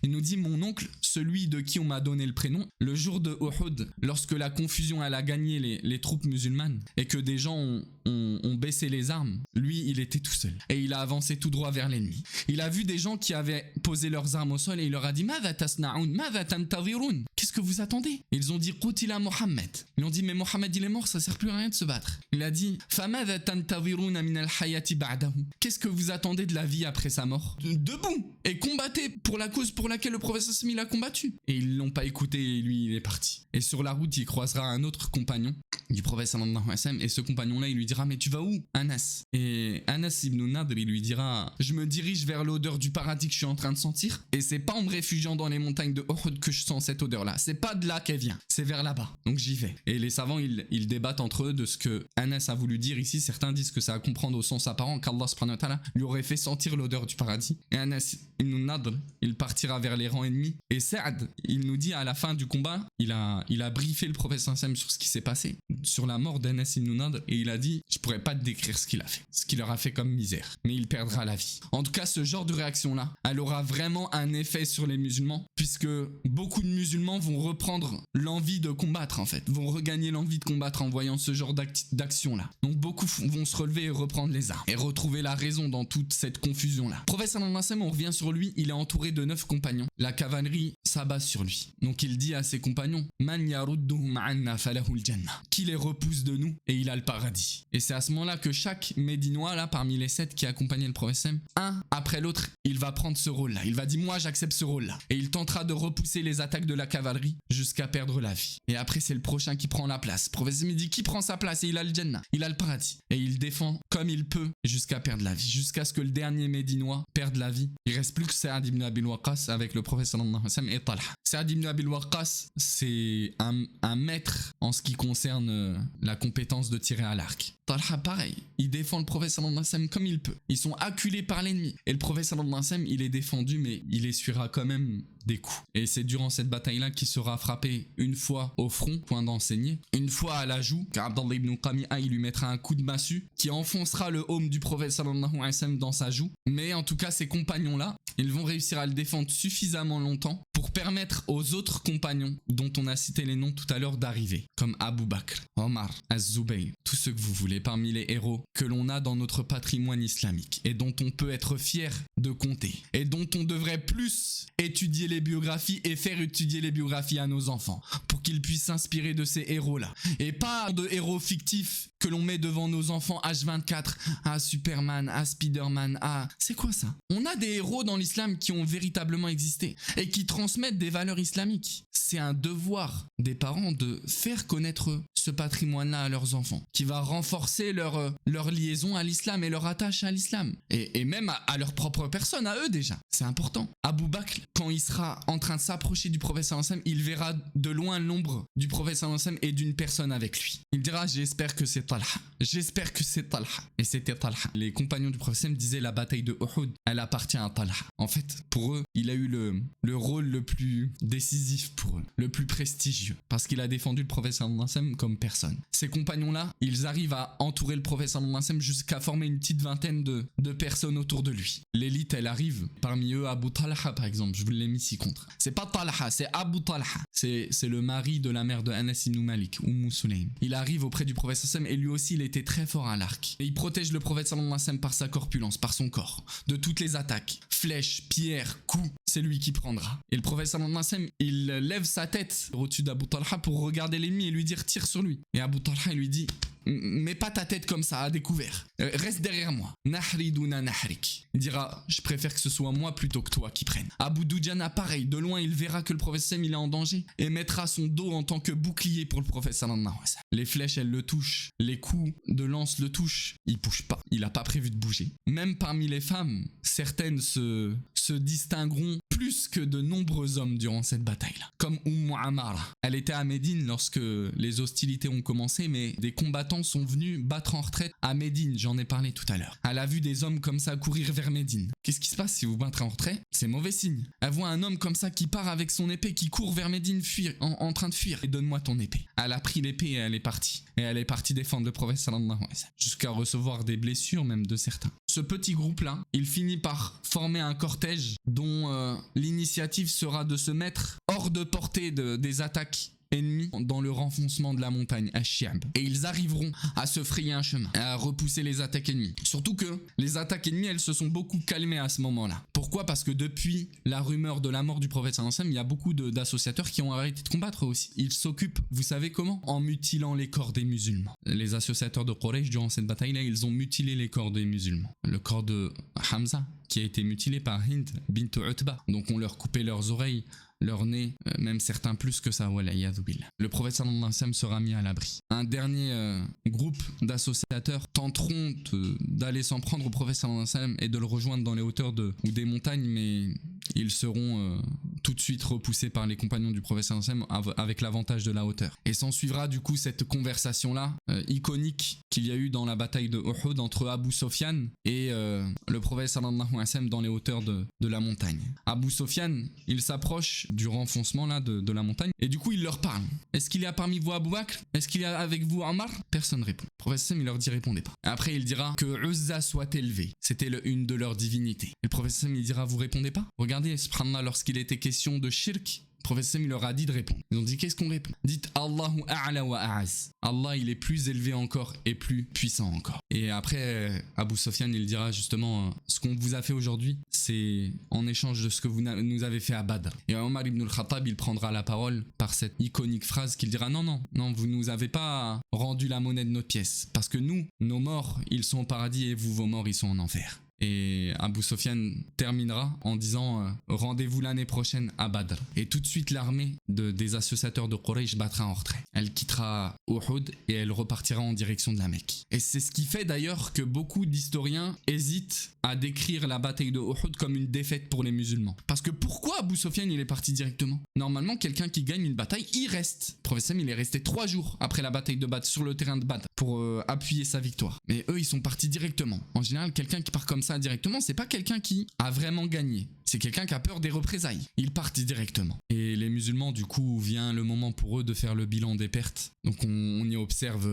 [SPEAKER 2] Il nous dit, mon oncle, celui de qui on m'a donné le prénom, le jour de Uhud, lorsque la confusion elle a gagné les troupes musulmanes et que des gens ont baissé les armes, lui, il était tout seul. Et il a avancé tout droit vers l'ennemi. Il a vu des gens qui avaient posé leurs armes au sol et il leur a dit, Mada tasna'un, mada tantavirun. Qu'est-ce que vous attendez? Ils ont dit, Qutila Mohammed. Ils ont dit, mais Mohammed il est mort, ça sert plus à rien de se battre. Il a dit, Famada tantaviruna min al-hayati ba'dahu. Qu'est-ce que vous attendez de la vie après sa mort? Debout et combattez pour la cause pour laquelle le prophète il a combattu. Et ils l'ont pas écouté et lui il est parti. Et sur la route il croisera un autre compagnon du prophète sallallahu alayhi wa sallam et ce compagnon là il lui dira, mais tu vas où Anas? Et Anas ibn Nadr il lui dira, je me dirige vers l'odeur du paradis que je suis en train de sentir et c'est pas en me réfugiant dans les montagnes de Uhud que je sens cette odeur là, c'est pas de là qu'elle vient, c'est vers là-bas, donc j'y vais. Et les savants ils débattent entre eux de ce que Anas a voulu dire ici. Certains disent que ça a à comprendre au sens apparent qu'Allah subhanahu wa ta'ala lui aurait fait sentir l'odeur du paradis. Et Anas ibn Nadr il partira vers les rangs ennemis et Saad il nous dit à la fin du combat, il a briefé le prophète sallallahu alayhi wa sallam sur ce qui s'est passé, sur la mort d'Anas ibn Nadr, et il a dit, je pourrais pas te décrire ce qu'il a fait, ce qu'il leur a fait comme misère, mais il perdra la vie. En tout cas, ce genre de réaction là, elle aura vraiment un effet sur les musulmans, puisque beaucoup de musulmans musulmans vont reprendre l'envie de combattre en fait, vont regagner l'envie de combattre en voyant ce genre d'action-là. Donc beaucoup vont se relever et reprendre les armes et retrouver la raison dans toute cette confusion-là. Le prophète sallallahu alayhi wa sallam, on revient sur lui, il est entouré de 9 compagnons. La cavalerie s'abat sur lui. Donc il dit à ses compagnons, Man yarudduhum anna falahul jannah. Qui les repousse de nous et il a le paradis. Et c'est à ce moment-là que chaque Médinois là parmi les 7 qui accompagnaient le prophète, un après l'autre, il va prendre ce rôle-là. Il va dire moi j'accepte ce rôle-là. Et il tentera de repousser les attaques de la cavalerie jusqu'à perdre la vie. Et après c'est le prochain qui prend la place. Le prophète il dit qui prend sa place et il a le Jannah, il a le paradis. Et il défend comme il peut jusqu'à perdre la vie. Jusqu'à ce que le dernier Médinois perde la vie. Il reste plus que Saad ibn Abi Waqqas avec le prophète sallallahu alayhi wa sallam et Talha. Saad ibn Abi Waqqas c'est un maître en ce qui concerne la compétence de tirer à l'arc. Talha pareil, il défend le prophète sallallahu alayhi wa sallam comme il peut. Ils sont acculés par l'ennemi. Et le prophète sallallahu alayhi wa sallam, il est défendu mais il essuiera quand même des coups. Et c'est durant cette bataille-là qu'il sera frappé une fois au front, point d'enseigner, une fois à la joue, car Abdallah ibn Qami'a, il lui mettra un coup de massue qui enfoncera le aume du prophète sallallahu alayhi wa sallam dans sa joue. Mais en tout cas, ces compagnons-là, ils vont réussir à le défendre suffisamment longtemps pour permettre aux autres compagnons, dont on a cité les noms tout à l'heure, d'arriver, comme Abu Bakr, Omar, Az-Zubayr, tous ceux que vous voulez, parmi les héros que l'on a dans notre patrimoine islamique et dont on peut être fier de compter et dont on devrait plus étudier les biographies et faire étudier les biographies à nos enfants pour qu'ils puissent s'inspirer de ces héros-là et pas de héros fictifs que l'on met devant nos enfants H24, à Superman, à Spiderman, à... C'est quoi ça? On a des héros dans l'islam qui ont véritablement existé et qui transmettent des valeurs islamiques. C'est un devoir des parents de faire connaître ce patrimoine-là à leurs enfants, qui va renforcer leur liaison à l'islam et leur attache à l'islam. Et même à leur propre personne, à eux déjà. C'est important. Abu Bakr, quand il sera en train de s'approcher du prophète sallallahu alayhi wa sallam, il verra de loin l'ombre du prophète sallallahu alayhi wa sallam et d'une personne avec lui. Il dira, j'espère que c'est Talha. J'espère que c'est Talha. Et c'était Talha. Les compagnons du prophète disaient la bataille de Uhud, elle appartient à Talha. En fait, pour eux, il a eu le rôle le plus décisif pour eux, le plus prestigieux, parce qu'il a défendu le prophète sallallahu alayhi wa sallam comme personne. Ces compagnons-là, ils arrivent à entourer le prophète sallallahu alayhi wa sallam jusqu'à former une petite vingtaine de personnes autour de lui. L'élite, elle arrive. Parmi eux, Abu Talha, par exemple, je vous l'ai mis ici contre. C'est pas Talha, c'est Abu Talha. C'est le mari de la mère de Anas ibn Malik, Sulaym. Il arrive auprès du prophète sallallahu alayhi wa sallam et lui aussi, il était très fort à l'arc. Et il protège le prophète sallallahu alayhi wa sallam par sa corpulence, par son corps, de toutes les attaques, flèches, pierres, coups. C'est lui qui prendra. Et le prophète sallallahu alayhi wa sallam, il lève sa tête au-dessus d'Abu Talha pour regarder l'ennemi et lui dire tire sur lui. Et Abu Talha il lui dit mets pas ta tête comme ça à découvert. Reste derrière moi. Nahriduna nahrik. Il dira je préfère que ce soit moi plutôt que toi qui prenne. Abu Dujana pareil, de loin il verra que le prophète sallam il est en danger et mettra son dos en tant que bouclier pour le prophète sallallahu alayhi wa sallam. Les flèches elles le touchent, les coups de lance le touchent, il bouge pas, il a pas prévu de bouger. Même parmi les femmes, certaines se distingueront plus que de nombreux hommes durant cette bataille-là. Comme Amara. Elle était à Médine lorsque les hostilités ont commencé, mais des combattants sont venus battre en retraite à Médine, j'en ai parlé tout à l'heure. Elle a vu des hommes comme ça courir vers Médine. Qu'est-ce qui se passe si vous battrez en retraite? C'est mauvais signe. Elle voit un homme comme ça qui part avec son épée, qui court vers Médine, en train de fuir. Et donne-moi ton épée. Elle a pris l'épée et elle est partie. Et elle est partie défendre le prophète sallallahu alayhi wa sallam, jusqu'à recevoir des blessures même de certains. Ce petit groupe-là, il finit par former un cortège dont l'initiative sera de se mettre hors de portée des attaques ennemis dans le renfoncement de la montagne à Shi'ab. Et ils arriveront à se frayer un chemin, à repousser les attaques ennemies. Surtout que les attaques ennemies, elles se sont beaucoup calmées à ce moment-là. Pourquoi? Parce que depuis la rumeur de la mort du prophète sallallahu alayhi wa sallam, il y a beaucoup d'associateurs qui ont arrêté de combattre aussi. Ils s'occupent, vous savez comment? En mutilant les corps des musulmans. Les associateurs de Quraysh, durant cette bataille-là, ils ont mutilé les corps des musulmans. Le corps de Hamza, qui a été mutilé par Hind bint Utba. Donc on leur coupait leurs oreilles, leur nez, même certains plus que ça, le prophète sallallahu alayhi wa sallam sera mis à l'abri. Un dernier groupe d'associateurs tenteront d'aller s'en prendre au prophète sallallahu alayhi wa sallam et de le rejoindre dans les hauteurs ou des montagnes, mais ils seront tout de suite repoussés par les compagnons du prophète sallallahu alayhi wa sallam avec l'avantage de la hauteur. Et s'en suivra du coup cette conversation-là iconique qu'il y a eu dans la bataille de Uhud entre Abu Sofyan et le prophète sallallahu alayhi wa sallam dans les hauteurs de la montagne. Abu Sofyan, il s'approche du renfoncement là de la montagne et du coup il leur parle. Est-ce qu'il y a parmi vous Abu Bakr? Est-ce qu'il y a avec vous Omar? Personne ne répond. Le prophète sallam il leur dit répondez pas. Et après il dira que Uzza soit élevé. C'était une de leurs divinités. Et le prophète sallam il dira vous répondez pas? Regardez subhanallah, lorsqu'il était question de shirk, prophète il leur a dit de répondre. Ils ont dit qu'est-ce qu'on répond? Dites Allahu a'la wa a'az. Allah il est plus élevé encore et plus puissant encore. Et après Abu Sofyan il dira justement ce qu'on vous a fait aujourd'hui c'est en échange de ce que vous nous avez fait à Badr. Et Omar ibn al-Khattab il prendra la parole par cette iconique phrase qu'il dira non vous nous avez pas rendu la monnaie de notre pièce parce que nous nos morts ils sont au paradis et vous vos morts ils sont en enfer. Et Abu Sofyan terminera en disant rendez-vous l'année prochaine à Badr. Et tout de suite l'armée des associateurs de Quraysh battra en retrait. Elle quittera Uhud et elle repartira en direction de la Mecque. Et c'est ce qui fait d'ailleurs que beaucoup d'historiens hésitent à décrire la bataille de Uhud comme une défaite pour les musulmans. Parce que pourquoi Abu Sofyan il est parti directement? Normalement quelqu'un qui gagne une bataille il reste. Le prophète Sam il est resté 3 jours après la bataille de Badr sur le terrain de Badr pour appuyer sa victoire. Mais eux ils sont partis directement. En général quelqu'un qui part comme ça directement, c'est pas quelqu'un qui a vraiment gagné. C'est quelqu'un qui a peur des représailles. Ils partent directement. Et les musulmans, du coup, vient le moment pour eux de faire le bilan des pertes. Donc on y observe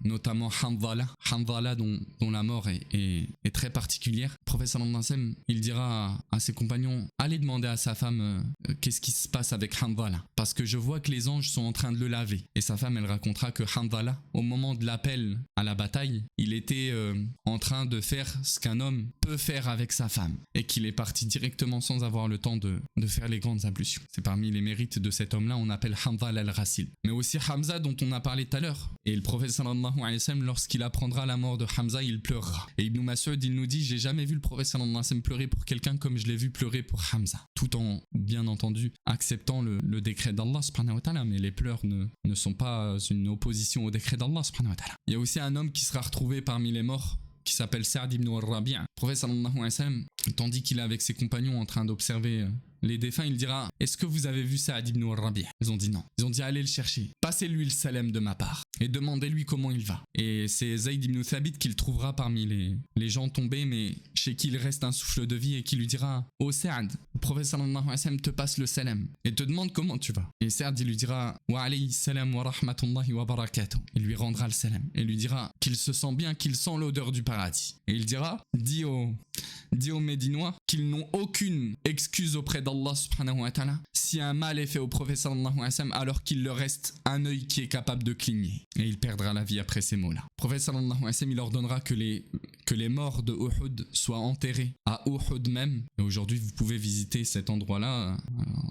[SPEAKER 2] notamment Hanzala dont la mort est très particulière. Le prophète sallallahu alayhi wa sallam, il dira à ses compagnons, allez demander à sa femme qu'est-ce qui se passe avec Hanzala. Parce que je vois que les anges sont en train de le laver. Et sa femme, elle racontera que Hanzala, au moment de l'appel à la bataille, il était en train de faire ce qu'un homme peut faire avec sa femme. Et qu'il est parti directement sans avoir le temps de faire les grandes ablutions. C'est parmi les mérites de cet homme-là, on appelle Hanzala al-Ghassil. Mais aussi Hamza dont on a parlé tout à l'heure. Et le prophète sallallahu alayhi wa sallam, lorsqu'il apprendra la mort de Hamza, il pleurera. Et Ibn Mas'ud, il nous dit, j'ai jamais vu le prophète sallallahu alayhi wa sallam pleurer pour quelqu'un comme je l'ai vu pleurer pour Hamza. Tout en, bien entendu, acceptant le décret d'Allah subhanahu wa ta'ala. Mais les pleurs ne sont pas une opposition au décret d'Allah subhanahu wa ta'ala. Il y a aussi un homme qui sera retrouvé parmi les morts, qui s'appelle Sa'd ibn al-Rabi'. Le prophète sallallahu alayhi wa sallam, tandis qu'il est avec ses compagnons en train d'observer les défunts, il dira, est-ce que vous avez vu Sa'd ibn al-Rabi'? Ils ont dit non. Ils ont dit, allez le chercher. Passez-lui le salam de ma part et demandez-lui comment il va. Et c'est Zayd ibn Thabit qu'il trouvera parmi les gens tombés, mais chez qui il reste un souffle de vie et qui lui dira, oh Sa'd, le prophète sallallahu alayhi wa sallam te passe le salam et te demande comment tu vas. Et Sa'd il lui dira, wa alayhi salam wa rahmatullahi wa barakatuh. Il lui rendra le salam et lui dira qu'il se sent bien, qu'il sent l'odeur du paradis. Et il dira, dis aux Médinois qu'ils n'ont aucune excuse auprès d'Allah subhanahu wa ta'ala si un mal est fait au prophète sallallahu alayhi wa sallam alors qu'il leur reste un œil qui est capable de cligner. Et il perdra la vie après ces mots-là. Le prophète sallallahu alayhi wa sallam il ordonnera que les morts de Uhud soient enterrés à Uhud même. Et aujourd'hui vous pouvez visiter cet endroit-là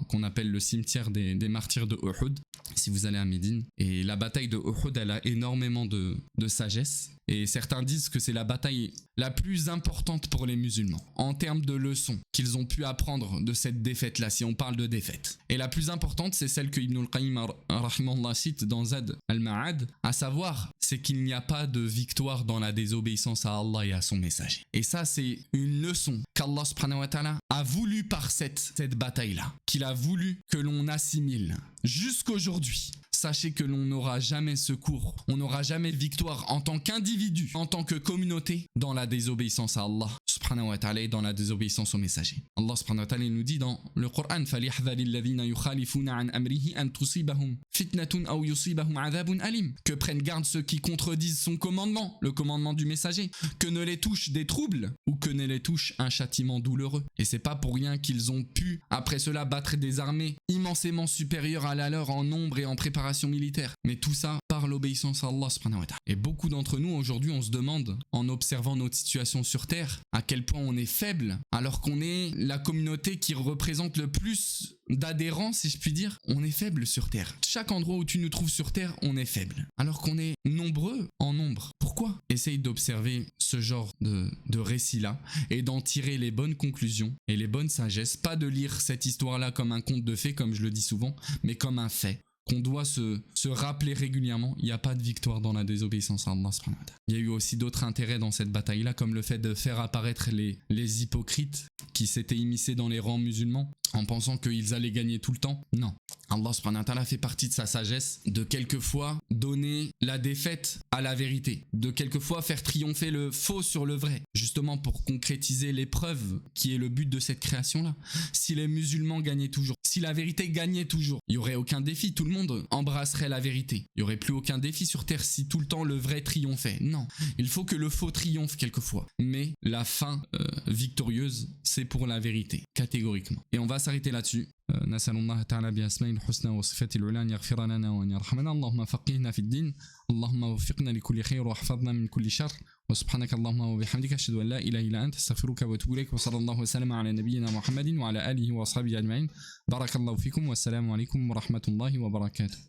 [SPEAKER 2] qu'on appelle le cimetière des martyrs de Uhud si vous allez à Médine. Et la bataille de Uhud elle a énormément de sagesse. Et certains disent que c'est la bataille la plus importante pour les musulmans en termes de leçons qu'ils ont pu apprendre de cette défaite-là, si on parle de défaite. Et la plus importante, c'est celle que Ibn al-Qayyim rahimahullah cite dans Zad al-Ma'ad, à savoir, c'est qu'il n'y a pas de victoire dans la désobéissance à Allah et à son messager. Et ça, c'est une leçon qu'Allah subhanahu wa ta'ala a voulu par cette bataille-là, qu'il a voulu que l'on assimile jusqu'aujourd'hui. Sachez que l'on n'aura jamais secours, on n'aura jamais victoire en tant qu'individu, en tant que communauté, dans la désobéissance à Allah subhanahu wa ta'ala et dans la désobéissance au messager. Allah subhanahu wa ta'ala nous dit dans le Coran, فَلْيَحْذَرِ الَّذِينَ يُخَالِفُونَ عَنْ أَمْرِهِ أَنْ تُصِيبَهُمْ فِتْنَةٌ أَوْ يُصِيبَهُمْ عَذَابٌ أَلِيمٌ. Que prennent garde ceux qui contredisent son commandement, le commandement du messager, que ne les touche des troubles ou que ne les touche un châtiment douloureux. Et c'est pas pour rien qu'ils ont pu, après cela, battre des armées immensément supérieures à la leur en nombre et en préparation militaire. Mais tout ça par l'obéissance à Allah subhanahu wa ta'ala. Et beaucoup d'entre nous aujourd'hui on se demande, en observant notre situation sur terre, à quel point on est faible, alors qu'on est la communauté qui représente le plus d'adhérents, si je puis dire. On est faible sur terre. Chaque endroit où tu nous trouves sur terre, on est faible. Alors qu'on est nombreux en nombre. Pourquoi? Essaye d'observer ce genre de récit-là et d'en tirer les bonnes conclusions et les bonnes sagesses. Pas de lire cette histoire-là comme un conte de fées, comme je le dis souvent, mais comme un fait qu'on doit se rappeler régulièrement. Il n'y a pas de victoire dans la désobéissance à Allah subhanahu wa ta'ala. Il y a eu aussi d'autres intérêts dans cette bataille-là, comme le fait de faire apparaître les hypocrites qui s'étaient immiscés dans les rangs musulmans en pensant qu'ils allaient gagner tout le temps. Non. Allah subhanahu wa ta'ala fait partie de sa sagesse de quelquefois donner la défaite à la vérité, de quelquefois faire triompher le faux sur le vrai, justement pour concrétiser l'épreuve qui est le but de cette création-là. Si les musulmans gagnaient toujours, si la vérité gagnait toujours, il n'y aurait aucun défi, tout le monde embrasserait la vérité. Il n'y aurait plus aucun défi sur terre si tout le temps le vrai triomphait. Non, il faut que le faux triomphe quelquefois. Mais la fin victorieuse, c'est pour la vérité, catégoriquement. Et on va va s'arrêter là-dessus. نسأل الله تعالى بأسمائه الحسنى وصفاته العلى أن يغفر لنا وأن يرحمنا. اللهم فقهنا في الدين، اللهم وفقنا لكل خير واحفظنا من كل شر، وسبحانك اللهم وبحمدك أشهد أن لا إله إلا أنت أستغفرك وأتوب إليك، وصلى الله وسلم على نبينا محمد وعلى آله وأصحابه أجمعين. بارك الله فيكم والسلام عليكم ورحمة الله وبركاته.